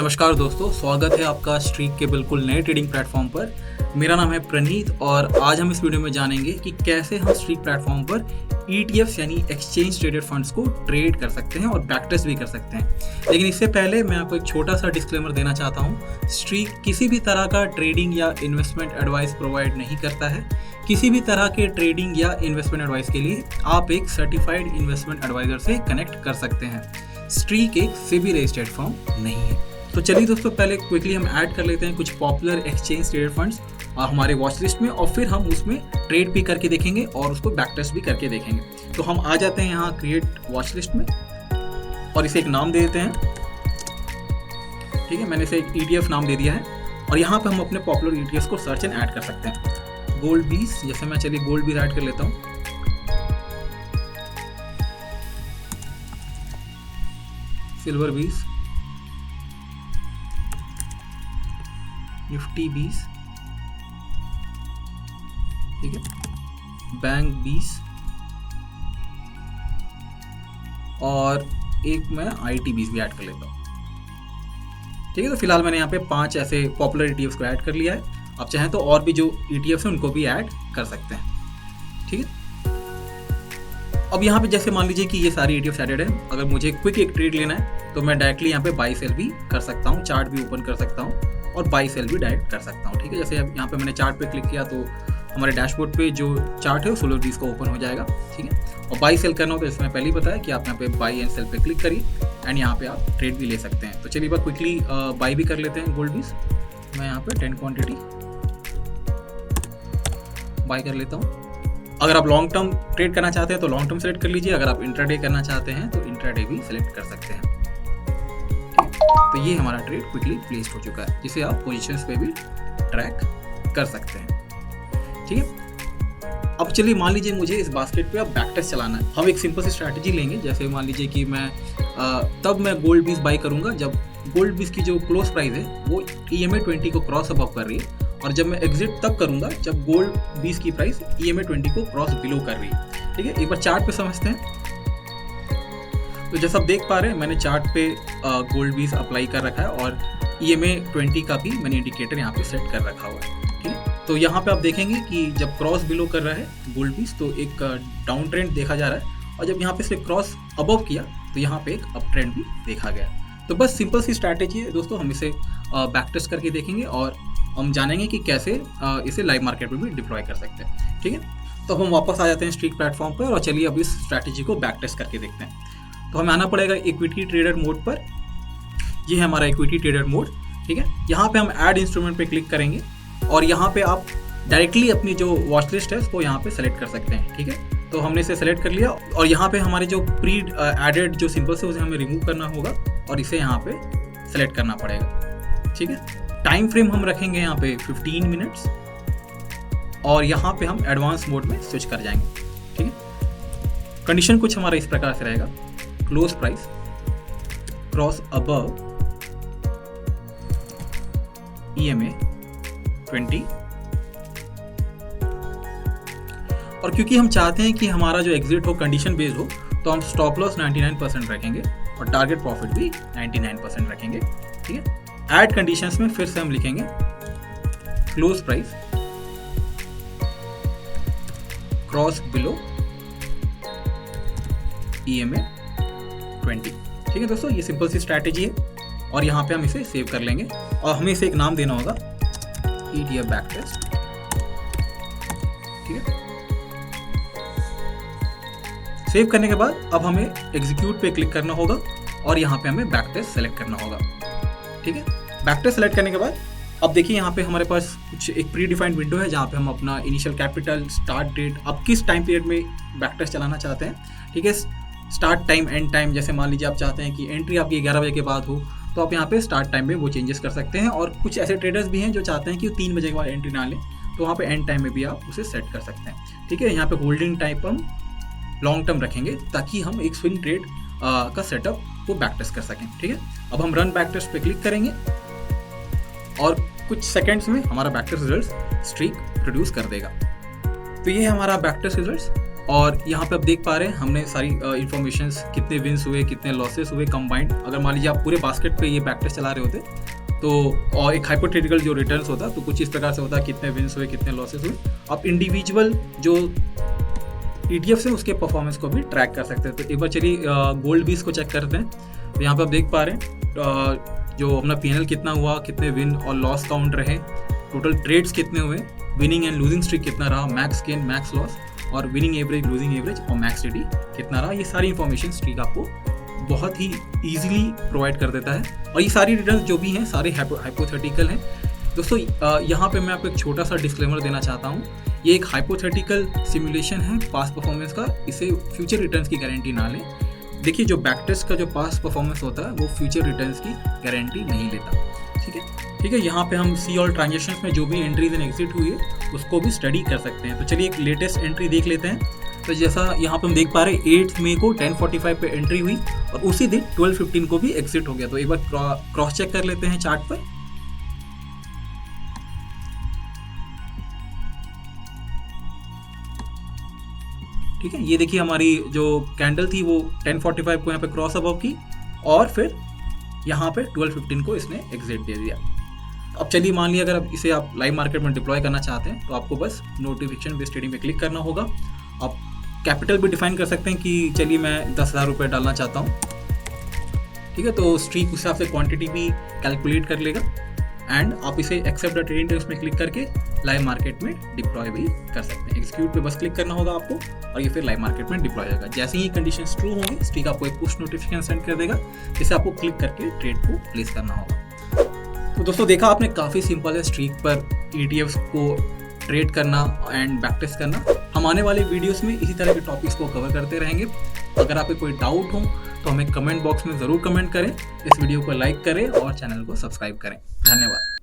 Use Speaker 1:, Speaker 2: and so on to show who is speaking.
Speaker 1: नमस्कार दोस्तों, स्वागत है आपका स्ट्रीक के बिल्कुल नए ट्रेडिंग प्लेटफॉर्म पर। मेरा नाम है प्रणीत और आज हम इस वीडियो में जानेंगे कि कैसे हम स्ट्रीक प्लेटफॉर्म पर ETFs यानी एक्सचेंज ट्रेडेड फंड्स को ट्रेड कर सकते हैं और बैक टेस्ट भी कर सकते हैं। लेकिन इससे पहले मैं आपको एक छोटा सा डिस्क्लेमर देना चाहता हूँ। स्ट्रीक किसी भी तरह का ट्रेडिंग या इन्वेस्टमेंट एडवाइस प्रोवाइड नहीं करता है। किसी भी तरह के ट्रेडिंग या इन्वेस्टमेंट एडवाइस के लिए आप एक सर्टिफाइड इन्वेस्टमेंट एडवाइजर से कनेक्ट कर सकते हैं। स्ट्रीक एक सेबी रजिस्टर्ड फर्म नहीं है। तो चलिए दोस्तों, पहले क्विकली हम ऐड कर लेते हैं कुछ पॉपुलर एक्सचेंज ट्रेडेड फंड्स हमारे वॉच लिस्ट में, और फिर हम उसमें ट्रेड भी करके देखेंगे और उसको बैक टेस्ट भी करके देखेंगे। तो हम आ जाते हैं यहाँ क्रिएट वॉच लिस्ट में और इसे एक नाम दे देते हैं। ठीक है, मैंने इसे एक ETF नाम दे दिया है और यहाँ पे हम अपने पॉपुलर ETFs को सर्च एंड ऐड कर सकते हैं। गोल्ड 20, जैसे मैं चलिए गोल्ड 20 ऐड कर लेता हूँ। सिल्वर 20, निफ्टी 20, ठीक है, बैंक 20 और एक मैं IT 20 भी ऐड कर लेता हूँ। ठीक है, तो फिलहाल मैंने यहाँ पे 5 ऐसे पॉपुलर ETFs को ऐड कर लिया है। आप चाहें तो और भी जो ETFs हैं उनको भी ऐड कर सकते हैं। ठीक है, अब यहाँ पे जैसे मान लीजिए कि ये सारी ETFs एडेड है। अगर मुझे क्विक एक ट्रेड लेना है तो मैं डायरेक्टली यहाँ पे बाई सेल भी कर सकता हूँ, चार्ट भी ओपन कर सकता हूँ और बाई सेल भी डायरेक्ट कर सकता हूँ। ठीक है, जैसे यहाँ पे मैंने चार्ट पे क्लिक किया तो हमारे डैशबोर्ड पे जो चार्ट है वो 16:20 को ओपन हो जाएगा। ठीक है, और बाई सेल करना हो तो जैसे मैं पहले ही बताया कि आप यहाँ पे बाई एंड सेल पे क्लिक करिए एंड यहाँ पे आप ट्रेड भी ले सकते हैं। तो चलिए बात क्विकली बाई भी कर लेते हैं। गोल्ड 20 मैं यहाँ पे 10 क्वान्टिटी बाई कर लेता हूँ। अगर आप लॉन्ग टर्म ट्रेड करना चाहते हैं तो लॉन्ग टर्म सेलेक्ट कर लीजिए। अगर आप इंट्राडे करना चाहते हैं तो इंट्राडे भी सिलेक्ट कर सकते हैं। तो ये हमारा ट्रेड क्विकली प्लेस्ड हो चुका है, जिसे आप पोजीशंस पे भी ट्रैक कर सकते हैं। ठीक है, अब चलिए मान लीजिए मुझे इस बास्केट पे अब बैक टेस्ट चलाना है। हम एक सिंपल सी स्ट्रैटेजी लेंगे। जैसे मान लीजिए कि मैं गोल्ड 20 बाई करूंगा जब गोल्ड 20 की जो क्लोज प्राइस है वो EMA 20 को क्रॉस अबव कर रही है, और जब मैं एग्जिट तब करूंगा जब गोल्ड 20 की प्राइस EMA 20 को क्रॉस बिलो कर रही है। ठीक है, एक बार चार्ट पे समझते हैं। तो जैसा आप देख पा रहे हैं मैंने चार्ट पे गोल्ड 20 अप्लाई कर रखा है और EMA 20 का भी मैंने इंडिकेटर यहाँ पे सेट कर रखा हुआ है। ठीक है, तो यहाँ पे आप देखेंगे कि जब क्रॉस बिलो कर रहा है गोल्ड 20 तो एक डाउन ट्रेंड देखा जा रहा है, और जब यहाँ पे से क्रॉस अबव किया तो यहाँ पे एक अप ट्रेंड भी देखा गया। तो बस सिंपल सी स्ट्रैटेजी है दोस्तों। हम इसे बैक टेस्ट करके देखेंगे और हम जानेंगे कि कैसे इसे लाइव मार्केट में भी डिप्लॉय कर सकते हैं। ठीक है, तो हम वापस आ जाते हैं स्ट्रीक प्लेटफॉर्म पर और चलिए अब इस स्ट्रैटेजी को बैक टेस्ट करके देखते हैं। तो हमें आना पड़ेगा इक्विटी ट्रेडर मोड पर। ये है हमारा इक्विटी ट्रेडर मोड। ठीक है, यहाँ पे हम ऐड इंस्ट्रूमेंट पे क्लिक करेंगे और यहाँ पे आप डायरेक्टली अपनी जो वॉच लिस्ट है उसको यहाँ पे सेलेक्ट कर सकते हैं। ठीक है, तो हमने इसे सेलेक्ट कर लिया और यहाँ पे हमारे जो प्री एडेड जो सिंबल्स है उसे हमें रिमूव करना होगा और इसे यहाँ पे सेलेक्ट करना पड़ेगा। ठीक है, टाइम फ्रेम हम रखेंगे यहाँ पे 15 मिनट्स और यहाँ पे हम एडवांस मोड में स्विच कर जाएंगे। ठीक है, कंडीशन कुछ हमारा इस प्रकार से रहेगा। Close price cross above EMA 20, और क्योंकि हम चाहते हैं कि हमारा जो एग्जिट हो कंडीशन बेस्ड हो तो हम स्टॉप लॉस 99% रखेंगे और टारगेट प्रॉफिट भी 99% रखेंगे। ठीक है, ऐड कंडीशंस में फिर से हम लिखेंगे close price cross below EMA 20। ठीक है दोस्तों, ये सिंपल सी स्ट्रैटेजी है और यहाँ पे हम इसे सेव कर लेंगे और हमें इसे एक नाम देना होगा ETF बैक टेस्ट। ठीक है, सेव करने के बाद अब हमें एग्जीक्यूट पे क्लिक करना होगा और यहाँ पे हमें बैक टेस्ट सेलेक्ट करना होगा। ठीक है, बैक टेस्ट सेलेक्ट करने के बाद अब देखिए यहाँ पे हमारे पास कुछ एक प्री डिफाइंड विंडो है जहाँ पे हम अपना इनिशियल कैपिटल, स्टार्ट डेट, अब किस टाइम पीरियड में बैक टेस्ट चलाना चाहते हैं। ठीक है, स्टार्ट टाइम, एंड टाइम, जैसे मान लीजिए आप चाहते हैं कि एंट्री आपकी 11 बजे के बाद हो तो आप यहाँ पे स्टार्ट टाइम में वो चेंजेस कर सकते हैं, और कुछ ऐसे ट्रेडर्स भी हैं जो चाहते हैं कि 3 बजे के बाद एंट्री ना लें तो वहाँ पे एंड टाइम में भी आप उसे सेट कर सकते हैं। ठीक है, यहाँ पे होल्डिंग टाइप हम लॉन्ग टर्म रखेंगे ताकि हम एक स्विंग ट्रेड का सेटअप को बैक टेस्ट कर सकें। ठीक है, अब हम रन बैक टेस्ट पे क्लिक करेंगे और कुछ सेकंड्स में हमारा back test result streak produce कर देगा। तो ये है हमारा बैक टेस्ट रिजल्ट्स और यहाँ पे आप देख पा रहे हैं हमने सारी इन्फॉर्मेशन, कितने विन्स हुए, कितने लॉसेस हुए कंबाइंड। अगर मान लीजिए आप पूरे बास्केट पे ये बैक टेस्ट चला रहे होते तो, और एक हाइपोथेटिकल जो रिटर्न्स होता तो कुछ इस प्रकार से होता, कितने विन्स हुए, कितने लॉसेस हुए। आप इंडिविजुअल जो ETFs हैं उसके परफॉर्मेंस को भी ट्रैक कर सकते हैं। तो एक बार चलिए गोल्ड बीस को चेक करते हैं। तो यहाँ पर आप देख पा रहे हैं जो अपना PNL कितना हुआ, कितने विन और लॉस काउंट रहे, टोटल ट्रेड्स कितने हुए, विनिंग एंड लूजिंग स्ट्रीक कितना रहा, मैक्स गेन, मैक्स लॉस, और विनिंग एवरेज, लूजिंग एवरेज और मैक्स TD कितना रहा। ये सारी इन्फॉर्मेशन स्ट्रीक आपको बहुत ही ईजिली प्रोवाइड कर देता है। और ये सारी रिटर्न्स जो भी हैं सारे हाइपोथेटिकल हैं। दोस्तों यहाँ पे मैं आपको एक छोटा सा डिस्क्लेमर देना चाहता हूँ, ये एक हाइपोथेटिकल सिमुलेशन है पास्ट परफॉर्मेंस का, इसे फ्यूचर रिटर्न्स की गारंटी ना लें। देखिए जो बैक टेस्ट का जो पास्ट परफॉर्मेंस होता है वो फ्यूचर रिटर्न्स की गारंटी नहीं लेता, ठीक है। यहाँ पे हम सी ऑल ट्रांजेक्शंस में जो भी एंट्रीज एंड एग्जिट हुई है उसको भी स्टडी कर सकते हैं। तो चलिए एक लेटेस्ट एंट्री देख लेते हैं। तो जैसा यहाँ पे हम देख पा रहे हैं 8 मई को 10:45 पे एंट्री हुई और उसी दिन 12:15 को भी एग्जिट हो गया। तो एक बार क्रॉस चेक कर लेते हैं चार्ट पर। ठीक है, ये देखिए हमारी जो कैंडल थी वो 10:45 को यहाँ पे क्रॉस अबव की और फिर यहाँ पे 12:15 को इसने एग्जिट दे दिया। अब चलिए मान लिया अगर अब इसे आप लाइव मार्केट में डिप्लॉय करना चाहते हैं तो आपको बस नोटिफिकेशन बेस्ड ट्रेडिंग पे क्लिक करना होगा। आप कैपिटल भी डिफाइन कर सकते हैं कि चलिए मैं 10,000 रुपये डालना चाहता हूँ, ठीक है। तो स्ट्रीक उस हिसाब से क्वांटिटी भी कैलकुलेट कर लेगा एंड आप इसे एक्सेप्ट द ट्रेडिंग टर्म्स में क्लिक करके लाइव मार्केट में डिप्लॉय भी कर सकते हैं। एग्जीक्यूट पे बस क्लिक करना होगा आपको और ये फिर लाइव मार्केट में डिप्लॉय होगा। जैसे ही कंडीशंस ट्रू होंगी स्ट्रीक आपको एक पुश नोटिफिकेशन सेंड कर देगा, जिसे आपको क्लिक करके ट्रेड को प्लेस करना होगा। तो दोस्तों देखा आपने, काफ़ी सिंपल है स्ट्रीक पर ETFs को ट्रेड करना एंड बैक टेस्ट करना। हम आने वाले वीडियोस में इसी तरह के टॉपिक्स को कवर करते रहेंगे। अगर आपको कोई डाउट हो तो हमें कमेंट बॉक्स में ज़रूर कमेंट करें, इस वीडियो को लाइक करें और चैनल को सब्सक्राइब करें। धन्यवाद।